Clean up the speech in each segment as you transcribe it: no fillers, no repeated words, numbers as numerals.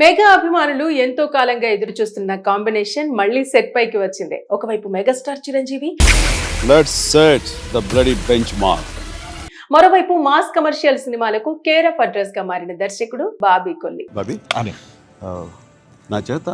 Mega అభిమానులు ఎంతో కాలంగా ఎదురు చూస్తున్న కాంబినేషన్ మళ్ళీ సెట్ పైకి వచ్చింది. ఒకవైపు megastar Chiranjeevi, Let's set the bloody benchmark. మరోవైపు మాస్ కమర్షియల్ సినిమాలకు కేర్ ఆఫ్ అడ్రస్ గా మారిన దర్శకుడు బాబీ కొల్లి. బాబీ నా చేత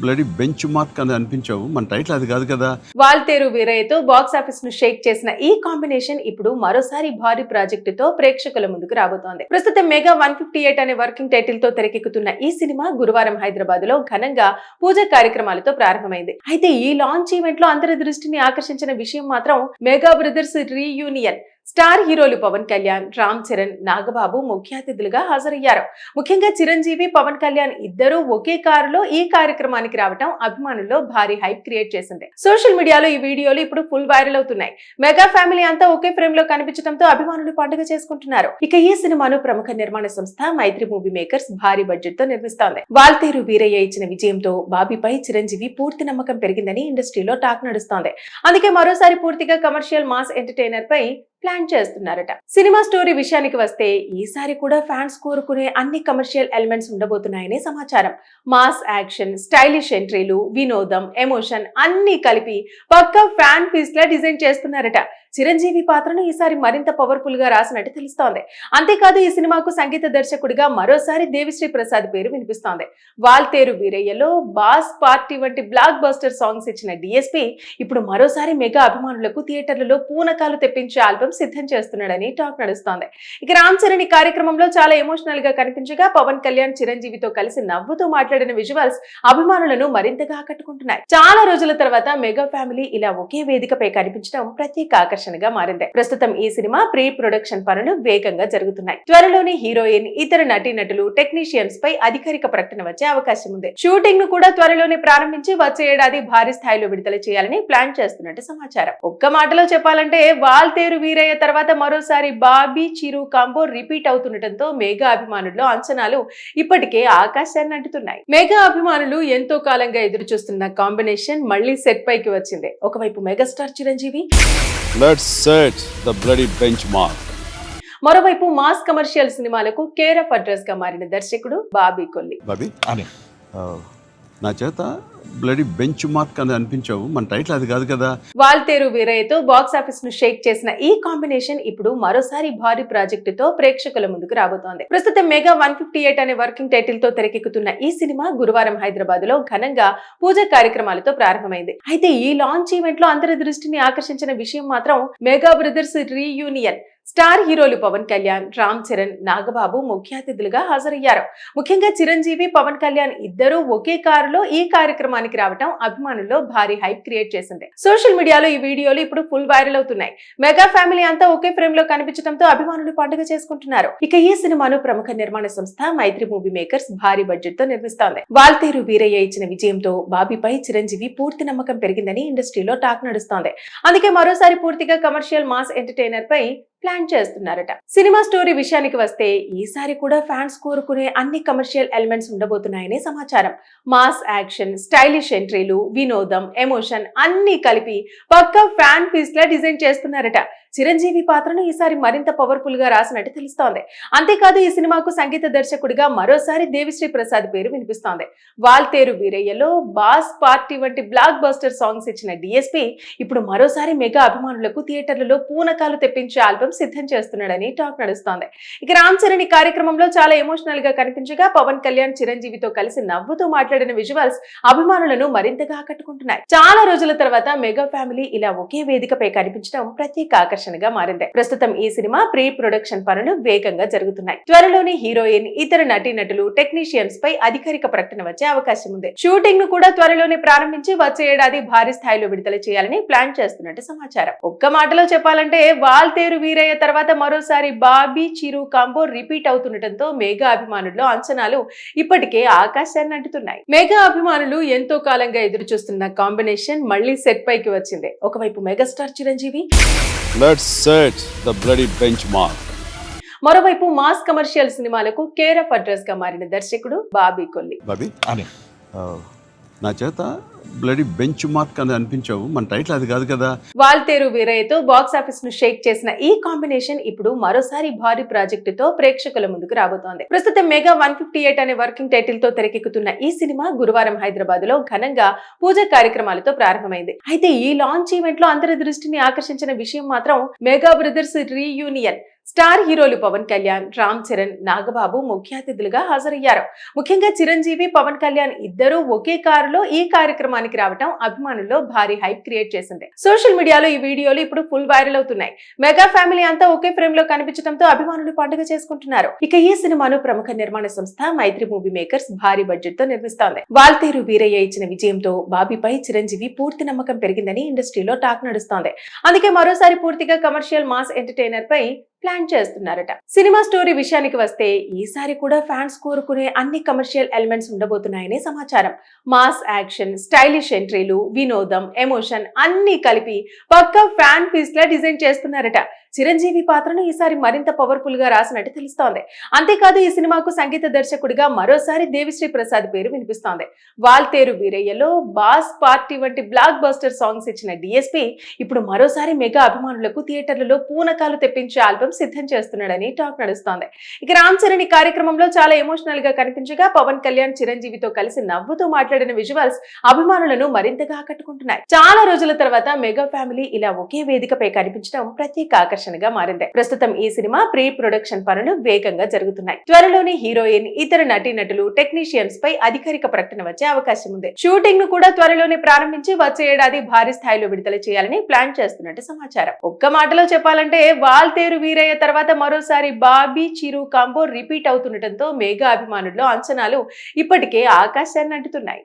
బ్లడీ బెంచ్ మార్క్ అని అనిపించావు. మన టైటిల్ అది కాదు కదా. వాల్తేరు వీరయ్యతో బాక్స్ ఆఫీస్ ను షేక్ చేసిన ఈ కాంబినేషన్ ఇప్పుడు మరోసారి భారీ ప్రాజెక్టుతో ప్రేక్షకుల ముందుకు రాబోతోంది. ప్రస్తుతం మెగా 158 అనే వర్కింగ్ టైటిల్ తో తెరకెక్కుతున్న ఈ సినిమా గురువారం హైదరాబాద్ లో ఘనంగా పూజ కార్యక్రమాలతో ప్రారంభమైంది. అయితే ఈ లాంచ్ ఈవెంట్ లో అందరి దృష్టిని ఆకర్షించిన విషయం మాత్రం మెగా బ్రదర్స్ రీయూనియన్. స్టార్ హీరోలు పవన్ కళ్యాణ్, రామ్ చరణ్, నాగబాబు ముఖ్య అతిథులుగా హాజరయ్యారు. ముఖ్యంగా చిరంజీవి, పవన్ కళ్యాణ్ ఇద్దరూ ఒకే కారులో ఈ కార్యక్రమానికి రావడం అభిమానుల్లో భారీ హైప్ క్రియేట్ చేసింది. సోషల్ మీడియాలో ఈ వీడియోలు ఇప్పుడు ఫుల్ వైరల్ అవుతున్నాయి. మెగా ఫ్యామిలీ అంతా ఒకే ఫ్రేమ్ లో కనిపించడంతో అభిమానులు పండుగ చేసుకుంటున్నారు. ఇక ఈ సినిమాను ప్రముఖ నిర్మాణ సంస్థ మైత్రి మూవీ మేకర్స్ భారీ బడ్జెట్ తో నిర్మిస్తోంది. వాల్తేరు వీరయ్య ఇచ్చిన విజయంతో బాబీపై చిరంజీవి పూర్తి నమ్మకం పెరిగిందని ఇండస్ట్రీలో టాక్ నడుస్తోంది. అందుకే మరోసారి పూర్తిగా కమర్షియల్ మాస్ ఎంటర్టైనర్ పై ప్లాన్ చేస్తున్నారట. సినిమా స్టోరీ విషయానికి వస్తే ఈసారి కూడా ఫ్యాన్స్ కోరుకునే అన్ని కమర్షియల్ ఎలిమెంట్స్ ఉండబోతున్నాయని సమాచారం. మాస్ యాక్షన్, స్టైలిష్ ఎంట్రీలు, వినోదం, ఎమోషన్ అన్ని కలిపి పక్కా ఫ్యాన్ పీస్ లా డిజైన్ చేస్తున్నారట. చిరంజీవి పాత్రను ఈసారి మరింత పవర్ఫుల్ గా రాసినట్టు తెలుస్తోంది. అంతేకాదు ఈ సినిమాకు సంగీత దర్శకుడిగా మరోసారి దేవిశ్రీ ప్రసాద్ పేరు వినిపిస్తోంది. వాల్తేరు వీరయ్యలో బాస్ పార్టీ వంటి బ్లాక్ బస్టర్ సాంగ్స్ ఇచ్చిన డిఎస్పీ ఇప్పుడు మరోసారి మెగా అభిమానులకు థియేటర్లలో పూనకాలు తెప్పించే ఆల్బమ్ సిద్ధం చేస్తున్నాడని టాక్ నడుస్తోంది. ఇక రామ్ చరణ్ ఈ కార్యక్రమంలో చాలా ఎమోషనల్ గా కనిపించగా పవన్ కళ్యాణ్ చిరంజీవితో కలిసి నవ్వుతూ మాట్లాడిన విజువల్స్ అభిమానులను మరింతగా ఆకట్టుకుంటున్నాయి. చాలా రోజుల తర్వాత మెగా ఫ్యామిలీ ఇలా ఒకే వేదికపై కనిపించడం ప్రత్యేక ఆకర్షణగా మారింది. ప్రస్తుతం ఈ సినిమా ప్రీ ప్రొడక్షన్ పనులు వేగంగా జరుగుతున్నాయి. త్వరలోనే హీరోయిన్, ఇతర నటీనటులు, టెక్నీషియన్స్ పై అధికారిక ప్రకటన వచ్చే అవకాశం ఉంది. షూటింగ్ ను కూడా త్వరలోనే ప్రారంభించి వచ్చే ఏడాది భారీ స్థాయిలో విడుదల చేయాలని ప్లాన్ చేస్తున్నట్టు సమాచారం. ఒక్క మాటలో చెప్పాలంటే వాల్తేరు వీరయ్య తర్వాత మరోసారి బాబీ చిరు కాంబో రిపీట్ అవుతుండటంతో మెగా అభిమానుల్లో అంచనాలు ఇప్పటికే ఆకాశాన్ని అంటున్నాయి. మెగా అభిమానులు ఎంతో కాలంగా ఎదురు చూస్తున్న కాంబినేషన్ మళ్ళీ సెట్ పైకి వచ్చింది. ఒకవైపు megastar Chiranjeevi, Let's set the bloody benchmark. మరోవైపు మాస్ కమర్షియల్ సినిమాలకు కేర్ ఆఫ్ అడ్రస్ గా మారిన దర్శకుడు బాబీ కొల్లి. బాబీ నా చేత బ్లడీ బెంచ్ మార్క్ అని అనిపించావు. మన టైటిల్ అది కాదు కదా. వాల్తేరు వీరయ్యతో బాక్స్ ఆఫీస్ ను షేక్ చేసిన ఈ కాంబినేషన్ ఇప్పుడు మరోసారి భారీ ప్రాజెక్టుతో ప్రేక్షకుల ముందుకు రాబోతోంది. ప్రస్తుతం మెగా 158 అనే వర్కింగ్ టైటిల్ తో తెరకెక్కుతున్న ఈ సినిమా గురువారం హైదరాబాద్ లో ఘనంగా పూజ కార్యక్రమాలతో ప్రారంభమైంది. అయితే ఈ లాంచ్ ఈవెంట్ లో అందరి దృష్టిని ఆకర్షించిన విషయం మాత్రం మెగా బ్రదర్స్ రీయూనియన్. స్టార్ హీరోలు పవన్ కళ్యాణ్, రామ్ చరణ్, నాగబాబు ముఖ్య అతిథులుగా హాజరయ్యారు. ముఖ్యంగా చిరంజీవి, పవన్ కళ్యాణ్ ఇద్దరూ ఒకే కారులో ఈ కార్యక్రమానికి రావడం అభిమానుల్లో భారీ హైప్ క్రియేట్ చేసింది. సోషల్ మీడియాలో ఈ వీడియోలు ఇప్పుడు ఫుల్ వైరల్ అవుతున్నాయి. మెగా ఫ్యామిలీ అంతా ఒకే ఫ్రేమ్ లో కనిపించడంతో అభిమానులు పండుగ చేసుకుంటున్నారు. ఇక ఈ సినిమాను ప్రముఖ నిర్మాణ సంస్థ మైత్రి మూవీ మేకర్స్ భారీ బడ్జెట్ తో నిర్మిస్తోంది. వాల్తేరు వీరయ్య ఇచ్చిన విజయంతో బాబీపై చిరంజీవి పూర్తి నమ్మకం పెరిగిందని ఇండస్ట్రీలో టాక్ నడుస్తోంది. అందుకే మరోసారి పూర్తిగా కమర్షియల్ మాస్ ఎంటర్టైనర్ పై ప్లాన్ చేస్తున్నారట. సినిమా స్టోరీ విషయానికి వస్తే ఈసారి కూడా ఫ్యాన్స్ కోరుకునే అన్ని కమర్షియల్ ఎలిమెంట్స్ ఉండబోతున్నాయని సమాచారం. మాస్ యాక్షన్, స్టైలిష్ ఎంట్రీలు, వినోదం, ఎమోషన్ అన్ని కలిపి పక్కా ఫ్యాన్ పీస్ లా డిజైన్ చేస్తున్నారట. చిరంజీవి పాత్రను ఈసారి మరింత పవర్ఫుల్ గా రాసినట్టు తెలుస్తోంది. అంతేకాదు ఈ సినిమాకు సంగీత దర్శకుడిగా మరోసారి దేవిశ్రీ ప్రసాద్ పేరు వినిపిస్తోంది. వాల్తేరు వీరయ్యలో బాస్ పార్టీ వంటి బ్లాక్ బస్టర్ సాంగ్స్ ఇచ్చిన డిఎస్పీ ఇప్పుడు మరోసారి మెగా అభిమానులకు థియేటర్లలో పూనకాలు తెప్పించే ఆల్బమ్ సిద్ధం చేస్తున్నాడని టాక్ నడుస్తోంది. ఇక రామ్ చరణ్ ఈ కార్యక్రమంలో చాలా ఎమోషనల్ గా కనిపించగా పవన్ కళ్యాణ్ చిరంజీవితో కలిసి నవ్వుతూ మాట్లాడిన విజువల్స్ అభిమానులను మరింతగా ఆకట్టుకుంటున్నాయి. చాలా రోజుల తర్వాత మెగా ఫ్యామిలీ ఇలా ఒకే వేదికపై కనిపించడం ప్రత్యేక ఆకర్షణగా మారింది. ప్రస్తుతం ఈ సినిమా ప్రీ ప్రొడక్షన్ పనులు వేగంగా జరుగుతున్నాయి. త్వరలోనే హీరోయిన్, ఇతర నటీనటులు, టెక్నీషియన్స్ పై అధికారిక ప్రకటన వచ్చే అవకాశం ఉంది. షూటింగ్ ను కూడా త్వరలోనే ప్రారంభించి వచ్చే ఏడాది భారీ స్థాయిలో విడుదల చేయాలని ప్లాన్ చేస్తున్నట్టు సమాచారం. ఒక్క మాటలో చెప్పాలంటే వాల్తేరు వీరయ్య తర్వాత మరోసారి బాబీ చిరు కాంబో రిపీట్ అవుతుండటంతో మెగా అభిమానుల్లో అంచనాలు ఇప్పటికే ఆకాశాన్ని అంటున్నాయి. మెగా అభిమానులు ఎంతో కాలంగా ఎదురు చూస్తున్న కాంబినేషన్ మళ్ళీ సెట్ పైకి వచ్చింది. ఒకవైపు megastar Chiranjeevi, Let's set the bloody benchmark. మరోవైపు మాస్ కమర్షియల్ సినిమాలకు కేర్ ఆఫ్ అడ్రస్ గా మారిన దర్శకుడు బాబీ కొల్లి. బాబీ నా చేత బ్లడీ బెంచ్ మార్క్ అని అనిపించావు. మన టైటిల్ అది కాదు కదా. వాల్తేరు వీరయ్యతో బాక్స్ ఆఫీస్ ను షేక్ చేసిన ఈ కాంబినేషన్ ఇప్పుడు మరోసారి భారీ ప్రాజెక్టుతో ప్రేక్షకుల ముందుకు రాబోతోంది. ప్రస్తుతం మెగా 158 అనే వర్కింగ్ టైటిల్ తో తెరకెక్కుతున్న ఈ సినిమా గురువారం హైదరాబాద్ లో ఘనంగా పూజ కార్యక్రమాలతో ప్రారంభమైంది. అయితే ఈ లాంచ్ ఈవెంట్ లో అందరి దృష్టిని ఆకర్షించిన విషయం మాత్రం మెగా బ్రదర్స్ రీయూనియన్. స్టార్ హీరోలు పవన్ కళ్యాణ్, రామ్ చరణ్, నాగబాబు ముఖ్య అతిథులుగా హాజరయ్యారు. ముఖ్యంగా చిరంజీవి, పవన్ కళ్యాణ్ ఇద్దరూ ఒకే కారులో ఈ కార్యక్రమానికి రావడం అభిమానుల్లో భారీ హైప్ క్రియేట్ చేసింది. సోషల్ మీడియాలో ఈ వీడియోలు ఇప్పుడు ఫుల్ వైరల్ అవుతున్నాయి. మెగా ఫ్యామిలీ అంతా ఒకే ఫ్రేమ్ లో కనిపించడంతో అభిమానులు పండుగ చేసుకుంటున్నారు. ఇక ఈ సినిమాను ప్రముఖ నిర్మాణ సంస్థ మైత్రి మూవీ మేకర్స్ భారీ బడ్జెట్ తో నిర్మిస్తోంది. వాల్తేరు వీరయ్య ఇచ్చిన విజయంతో బాబీపై చిరంజీవి పూర్తి నమ్మకం పెరిగిందని ఇండస్ట్రీలో టాక్ నడుస్తోంది. అందుకే మరోసారి పూర్తిగా కమర్షియల్ మాస్ ఎంటర్టైనర్ పై ప్లాన్ చేస్తున్నారట. సినిమా స్టోరీ విషయానికి వస్తే ఈసారి కూడా ఫ్యాన్స్ కోరుకునే అన్ని కమర్షియల్ ఎలిమెంట్స్ ఉండబోతున్నాయని సమాచారం. మాస్ యాక్షన్, స్టైలిష్ ఎంట్రీలు, వినోదం, ఎమోషన్ అన్ని కలిపి పక్కా ఫ్యాన్ పీస్ లా డిజైన్ చేస్తున్నారట. చిరంజీవి పాత్రను ఈసారి మరింత పవర్ఫుల్ గా రాసినట్టు తెలుస్తోంది. అంతేకాదు ఈ సినిమాకు సంగీత దర్శకుడిగా మరోసారి దేవిశ్రీ ప్రసాద్ పేరు వినిపిస్తోంది. వాల్తేరు వీరయ్యలో బాస్ పార్టీ వంటి బ్లాక్ బస్టర్ సాంగ్స్ ఇచ్చిన డిఎస్పీ ఇప్పుడు మరోసారి మెగా అభిమానులకు థియేటర్లలో పూనకాలు తెప్పించే ఆల్బమ్ సిద్ధం చేస్తున్నాడని టాక్ నడుస్తోంది. ఇక రామ్ చరణ్ ఈ కార్యక్రమంలో చాలా ఎమోషనల్ గా కనిపించగా పవన్ కళ్యాణ్ చిరంజీవితో కలిసి నవ్వుతూ మాట్లాడిన విజువల్స్ అభిమానులను మరింతగా ఆకట్టుకుంటున్నాయి. చాలా రోజుల తర్వాత మెగా ఫ్యామిలీ ఇలా ఒకే వేదికపై కనిపించడం ప్రత్యేక ఆకర్షణగా మారింది. ప్రస్తుతం ఈ సినిమా ప్రీ ప్రొడక్షన్ పనులు వేగంగా జరుగుతున్నాయి. త్వరలోనే హీరోయిన్, ఇతర నటీనటులు, టెక్నీషియన్స్ పై అధికారిక ప్రకటన వచ్చే అవకాశం ఉంది. షూటింగ్ ను కూడా త్వరలోనే ప్రారంభించి వచ్చే ఏడాది భారీ స్థాయిలో విడుదల చేయాలని ప్లాన్ చేస్తున్నట్టు సమాచారం. ఒక్క మాటలో చెప్పాలంటే వాల్తేరు వీరయ్య తర్వాత మరోసారి బాబీ, చిరు కాంబో రిపీట్ అవుతుండటంతో మెగా అభిమానుల్లో అంచనాలు ఇప్పటికే ఆకాశాన్ని అంటుతున్నాయి.